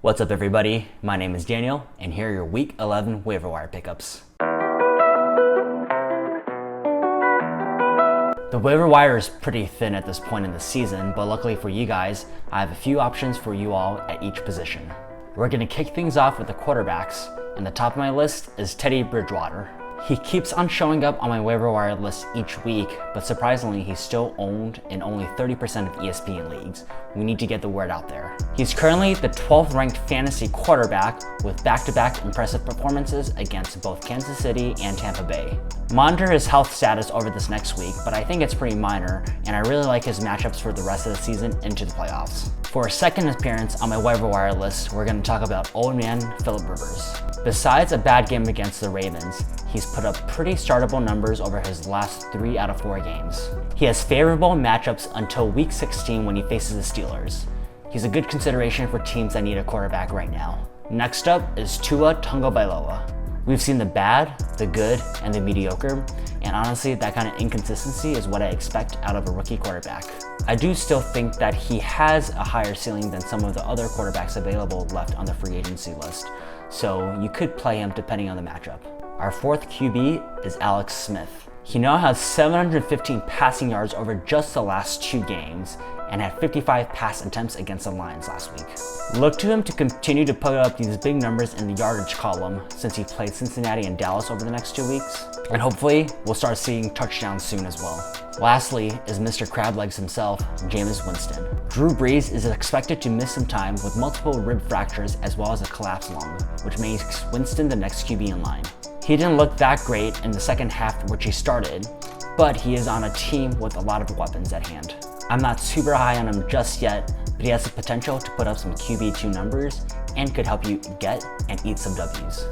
What's up everybody, my name is Daniel, and here are your Week 11 waiver wire pickups. The waiver wire is pretty thin at this point in the season, but luckily for you guys, I have a few options for you all at each position. We're going to kick things off with the quarterbacks, and the top of my list is Teddy Bridgewater. He keeps on showing up on my waiver wire list each week, but surprisingly he's still owned in only 30% of ESPN leagues. We need to get the word out there. He's currently the 12th ranked fantasy quarterback with back-to-back impressive performances against both Kansas City and Tampa Bay. Monitor his health status over this next week, but I think it's pretty minor, and I really like his matchups for the rest of the season into the playoffs. For a second appearance on my waiver wire list, we're going to talk about old man Philip Rivers. Besides a bad game against the Ravens, he's put up pretty startable numbers over his last 3 out of 4 games. He has favorable matchups until week 16 when he faces the Steelers. He's a good consideration for teams that need a quarterback right now. Next up is Tua Tagovailoa. We've seen the bad, the good, and the mediocre, and honestly, that kind of inconsistency is what I expect out of a rookie quarterback. I do still think that he has a higher ceiling than some of the other quarterbacks available left on the free agency list, so you could play him depending on the matchup. Our fourth QB is Alex Smith. He now has 715 passing yards over just the last 2 games and had 55 pass attempts against the Lions last week. Look to him to continue to put up these big numbers in the yardage column since he played Cincinnati and Dallas over the next 2 weeks, and hopefully we'll start seeing touchdowns soon as well. Lastly is Mr. Crablegs himself, Jameis Winston. Drew Brees is expected to miss some time with multiple rib fractures as well as a collapsed lung, which makes Winston the next QB in line. He didn't look that great in the second half which he started, but he is on a team with a lot of weapons at hand. I'm not super high on him just yet, but he has the potential to put up some QB2 numbers and could help you get and eat some W's.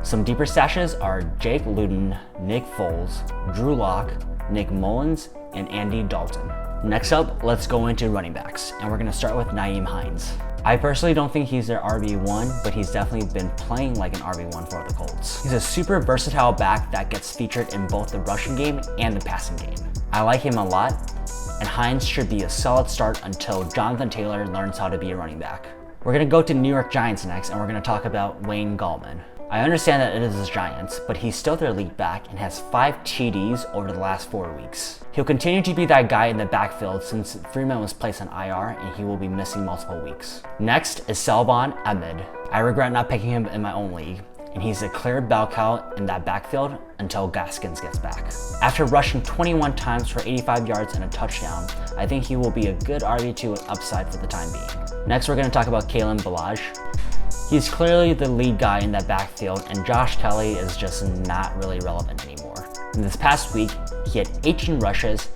Some deeper stashes are Jake Lutton, Nick Foles, Drew Lock, Nick Mullens, and Andy Dalton. Next up, let's go into running backs, and we're going to start with Nyheim Hines. I personally don't think he's their RB1, but he's definitely been playing like an RB1 for the Colts. He's a super versatile back that gets featured in both the rushing game and the passing game. I like him a lot, and Hines should be a solid start until Jonathan Taylor learns how to be a running back. We're going to go to New York Giants next, and we're going to talk about Wayne Gallman. I understand that it is the Giants, but he's still their lead back and has 5 TDs over the last 4 weeks. He'll continue to be that guy in the backfield since Freeman was placed on IR and he will be missing multiple weeks. Next is Salvon Ahmed. I regret not picking him in my own league, and he's a clear bell cow in that backfield until Gaskins gets back. After rushing 21 times for 85 yards and a touchdown, I think he will be a good RB2 with upside for the time being. Next, we're going to talk about Kalen Ballage. He's clearly the lead guy in that backfield, and Josh Kelly is just not really relevant anymore. In this past week, he had 18 rushes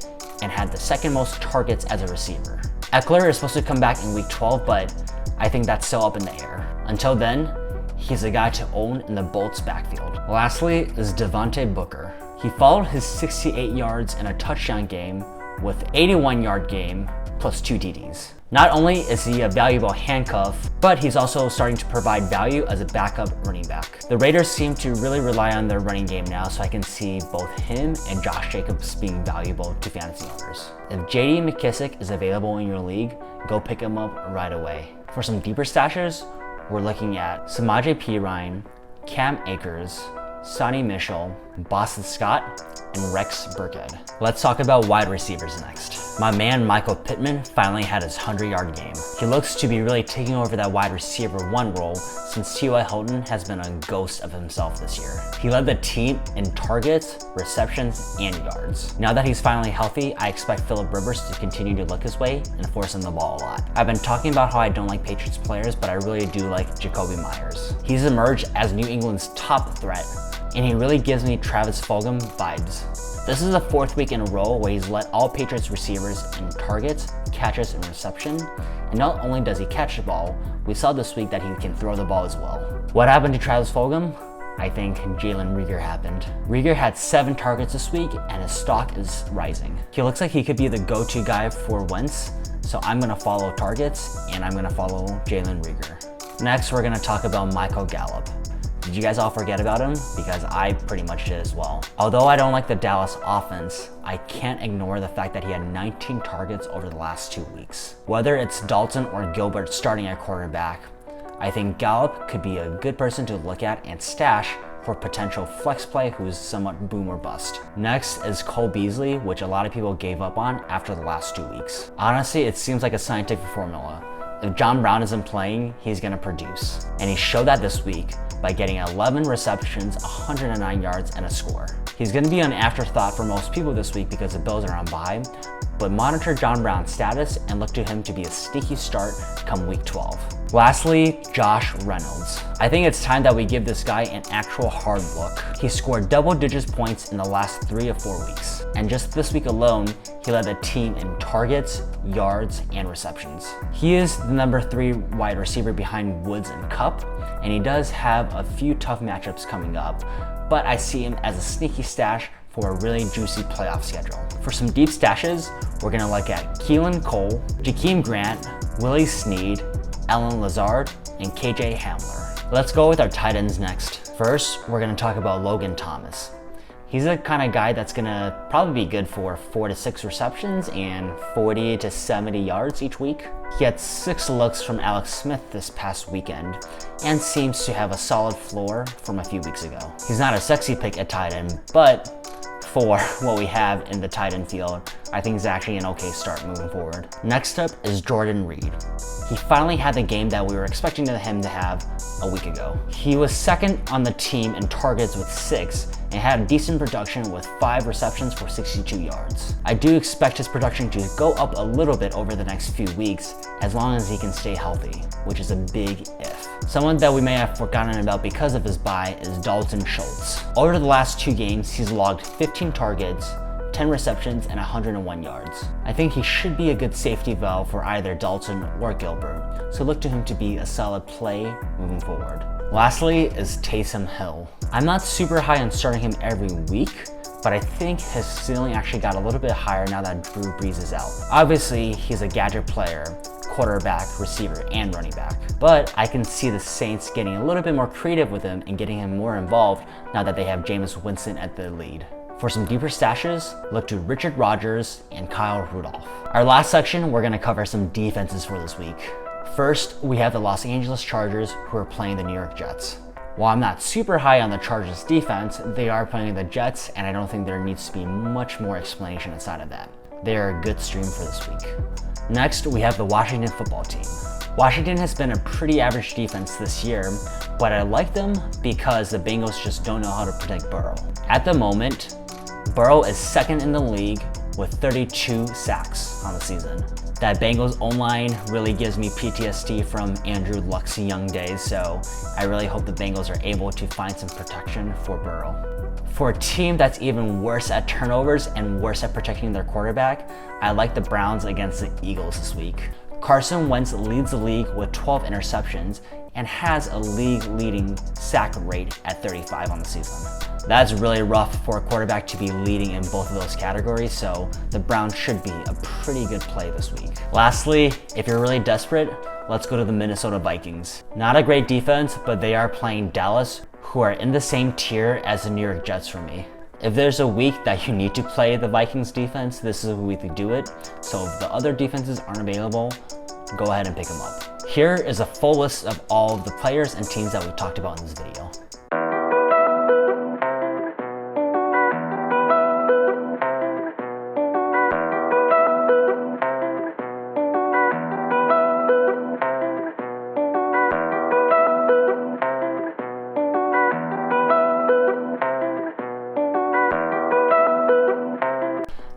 and had the second most targets as a receiver. Eckler is supposed to come back in week 12, but I think that's still up in the air. Until then, he's a guy to own in the Bolts backfield. Lastly is Devontae Booker. He followed his 68 yards and a touchdown game with 81-yard game plus 2 TDs. Not only is he a valuable handcuff, but he's also starting to provide value as a backup running back. The Raiders seem to really rely on their running game now, so I can see both him and Josh Jacobs being valuable to fantasy owners. If JD McKissic is available in your league, go pick him up right away. For some deeper stashes, we're looking at Samajae Perine, Cam Akers, Sony Michel, Boston Scott, and Rex Burkhead. Let's talk about wide receivers next. My man Michael Pittman finally had his 100-yard game. He looks to be really taking over that wide receiver 1 role since T.Y. Hilton has been a ghost of himself this year. He led the team in targets, receptions, and yards. Now that he's finally healthy, I expect Philip Rivers to continue to look his way and force him the ball a lot. I've been talking about how I don't like Patriots players, but I really do like Jakobi Meyers. He's emerged as New England's top threat, and he really gives me Travis Fulgham vibes. This is the 4th week in a row where he's led all Patriots receivers in targets, catches, and reception. And not only does he catch the ball, we saw this week that he can throw the ball as well. What happened to Travis Fulgham? I think Jalen Reagor happened. Reagor had 7 targets this week and his stock is rising. He looks like he could be the go-to guy for Wentz, so I'm gonna follow targets and I'm gonna follow Jalen Reagor. Next, we're gonna talk about Michel Gallup. Did you guys all forget about him? Because I pretty much did as well. Although I don't like the Dallas offense, I can't ignore the fact that he had 19 targets over the last 2 weeks. Whether it's Dalton or Gilbert starting at quarterback, I think Gallup could be a good person to look at and stash for potential flex play who's somewhat boom or bust. Next is Cole Beasley, which a lot of people gave up on after the last 2 weeks. Honestly, it seems like a scientific formula. If John Brown isn't playing, he's gonna produce. And he showed that this week by getting 11 receptions, 109 yards, and a score. He's gonna be an afterthought for most people this week because the Bills are on bye, but monitor John Brown's status and look to him to be a sneaky start come week 12. Lastly, Josh Reynolds. I think it's time that we give this guy an actual hard look. He scored double digits points in the last 3 or 4 weeks. And just this week alone, he led the team in targets, yards, and receptions. He is the number 3 wide receiver behind Woods and Kupp, and he does have a few tough matchups coming up, but I see him as a sneaky stash for a really juicy playoff schedule. For some deep stashes, we're gonna look at Keelan Cole, Jakeem Grant, Willie Snead, Allen Lazard, and KJ Hamler. Let's go with our tight ends next. First, we're gonna talk about Logan Thomas. He's the kind of guy that's gonna probably be good for 4 to 6 receptions and 40 to 70 yards each week. He had 6 looks from Alex Smith this past weekend and seems to have a solid floor from a few weeks ago. He's not a sexy pick at tight end, but for what we have in the tight end field, I think it's actually an okay start moving forward. Next up is Jordan Reed. He finally had the game that we were expecting him to have a week ago. He was second on the team in targets with 6 and had a decent production with 5 receptions for 62 yards. I do expect his production to go up a little bit over the next few weeks as long as he can stay healthy, which is a big if. Someone that we may have forgotten about because of his bye is Dalton Schultz. Over the last 2 games, he's logged 15 targets, 10 receptions, and 101 yards. I think he should be a good safety valve for either Dalton or Gilbert, so look to him to be a solid play moving forward. Lastly is Taysom Hill. I'm not super high on starting him every week, but I think his ceiling actually got a little bit higher now that Drew Brees is out. Obviously, he's a gadget player, quarterback, receiver, and running back. But I can see the Saints getting a little bit more creative with him and getting him more involved now that they have Jameis Winston at the lead. For some deeper stashes, look to Richard Rodgers and Kyle Rudolph. Our last section, we're gonna cover some defenses for this week. First, we have the Los Angeles Chargers who are playing the New York Jets. While I'm not super high on the Chargers defense, they are playing the Jets, and I don't think there needs to be much more explanation inside of that. They are a good stream for this week. Next, we have the Washington football team. Washington has been a pretty average defense this year, but I like them because the Bengals just don't know how to protect Burrow. At the moment, Burrow is second in the league with 32 sacks on the season. That Bengals O-line really gives me PTSD from Andrew Luck's young days, so I really hope the Bengals are able to find some protection for Burrow. For a team that's even worse at turnovers and worse at protecting their quarterback, I like the Browns against the Eagles this week. Carson Wentz leads the league with 12 interceptions and has a league-leading sack rate at 35 on the season. That's really rough for a quarterback to be leading in both of those categories, so the Browns should be a pretty good play this week. Lastly, if you're really desperate, let's go to the Minnesota Vikings. Not a great defense, but they are playing Dallas, who are in the same tier as the New York Jets for me. If there's a week that you need to play the Vikings defense, this is a week to do it. So if the other defenses aren't available, go ahead and pick them up. Here is a full list of all of the players and teams that we talked about in this video.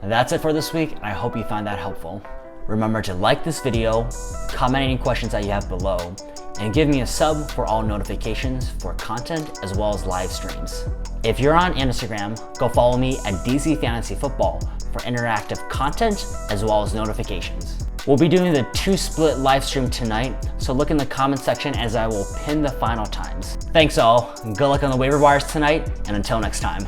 That's it for this week, and I hope you find that helpful. Remember to like this video, comment any questions that you have below, and give me a sub for all notifications for content as well as live streams. If you're on Instagram, go follow me at DZ Fantasy Football for interactive content as well as notifications. We'll be doing the 2-split live stream tonight, so look in the comment section as I will pin the final times. Thanks all, good luck on the waiver wires tonight, and until next time.